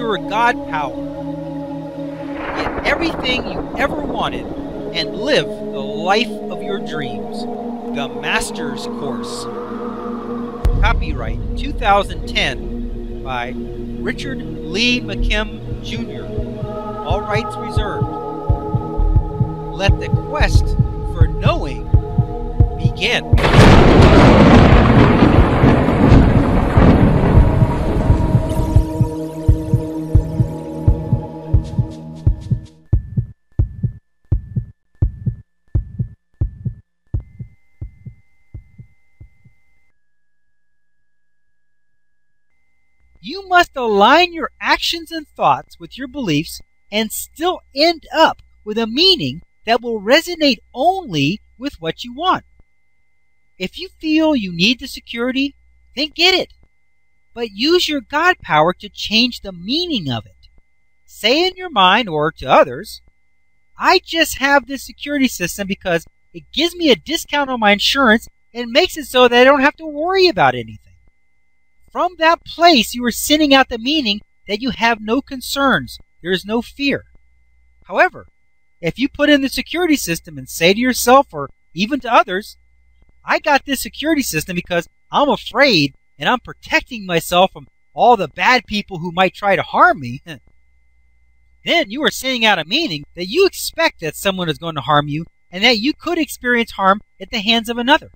your God power. Get everything you ever wanted and live the life of your dreams. The Master's Course. Copyright 2010 by Richard Lee McKim, Jr. All rights reserved. Let the quest for knowing begin. You must align your actions and thoughts with your beliefs and still end up with a meaning that will resonate only with what you want. If you feel you need the security, then get it. But use your God power to change the meaning of it. Say in your mind or to others, I just have this security system because it gives me a discount on my insurance and makes it so that I don't have to worry about anything. From that place, you are sending out the meaning that you have no concerns. There is no fear. However, if you put in the security system and say to yourself or even to others, I got this security system because I'm afraid and I'm protecting myself from all the bad people who might try to harm me, then you are sending out a meaning that you expect that someone is going to harm you and that you could experience harm at the hands of another.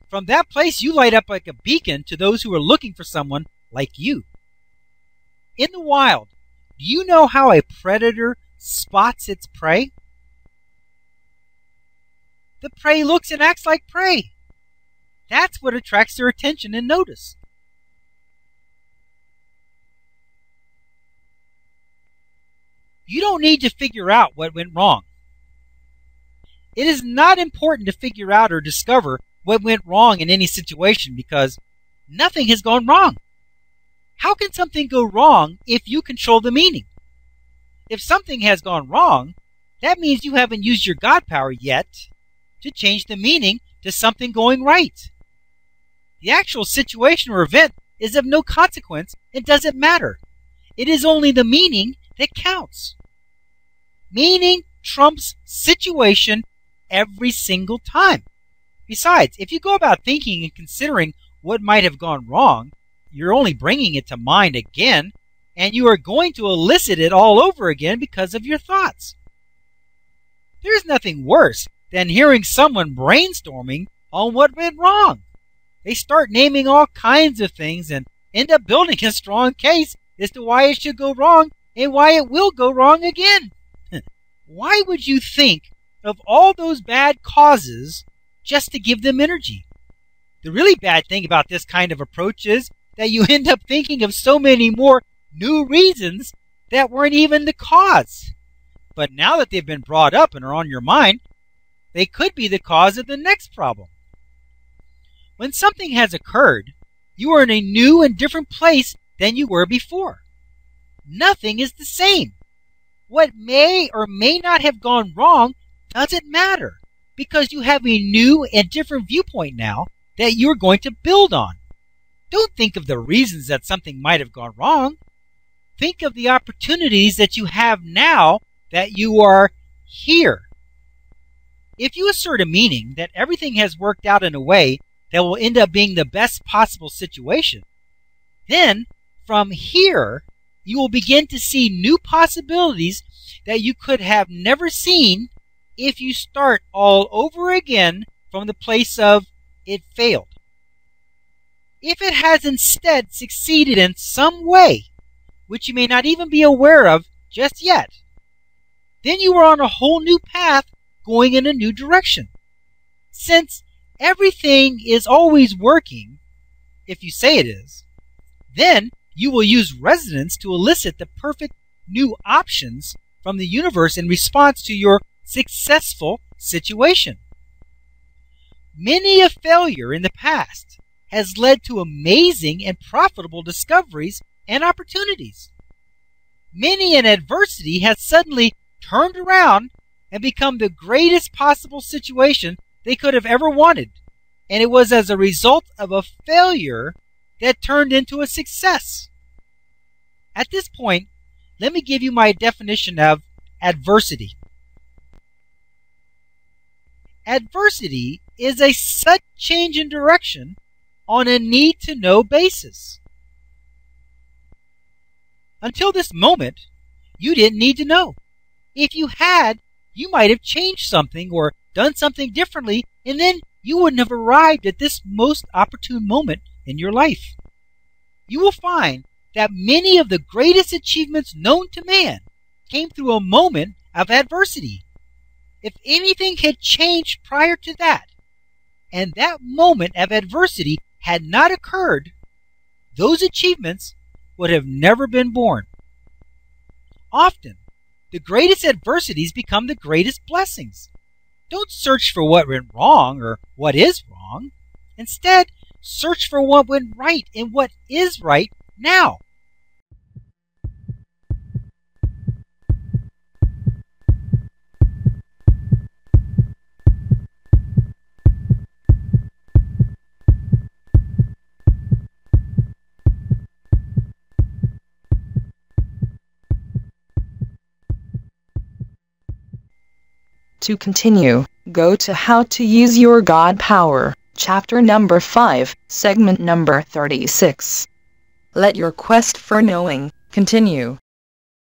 From that place, you light up like a beacon to those who are looking for someone like you. In the wild, do you know how a predator spots its prey? The prey looks and acts like prey. That's what attracts their attention and notice. You don't need to figure out what went wrong. It is not important to figure out or discover what went wrong in any situation because nothing has gone wrong. How can something go wrong if you control the meaning? If something has gone wrong, that means you haven't used your God power yet to change the meaning to something going right. The actual situation or event is of no consequence and doesn't matter. It is only the meaning that counts. Meaning trumps situation every single time. Besides, if you go about thinking and considering what might have gone wrong, you're only bringing it to mind again, and you are going to elicit it all over again because of your thoughts. There's nothing worse than hearing someone brainstorming on what went wrong. They start naming all kinds of things and end up building a strong case as to why it should go wrong and why it will go wrong again. Why would you think of all those bad causes just to give them energy? The really bad thing about this kind of approach is that you end up thinking of so many more new reasons that weren't even the cause. But now that they've been brought up and are on your mind, they could be the cause of the next problem. When something has occurred, you are in a new and different place than you were before. Nothing is the same. What may or may not have gone wrong doesn't matter, because you have a new and different viewpoint now that you're going to build on. Don't think of the reasons that something might have gone wrong. Think of the opportunities that you have now that you are here. If you assert a meaning that everything has worked out in a way that will end up being the best possible situation, then from here you will begin to see new possibilities that you could have never seen if you start all over again from the place of it failed. If it has instead succeeded in some way, which you may not even be aware of just yet, then you are on a whole new path going in a new direction. Since everything is always working, if you say it is, then you will use resonance to elicit the perfect new options from the universe in response to your successful situation. Many a failure in the past has led to amazing and profitable discoveries and opportunities. Many an adversity has suddenly turned around and become the greatest possible situation they could have ever wanted, and it was as a result of a failure that turned into a success. At this point, let me give you my definition of adversity. Adversity is a sudden change in direction on a need-to-know basis. Until this moment, you didn't need to know. If you had, you might have changed something or done something differently, and then you wouldn't have arrived at this most opportune moment in your life. You will find that many of the greatest achievements known to man came through a moment of adversity. If anything had changed prior to that, and that moment of adversity had not occurred, those achievements would have never been born. Often, the greatest adversities become the greatest blessings. Don't search for what went wrong or what is wrong. Instead, search for what went right and what is right now. To continue, go to How to Use Your God Power, chapter number 5, segment number 36. Let your quest for knowing continue.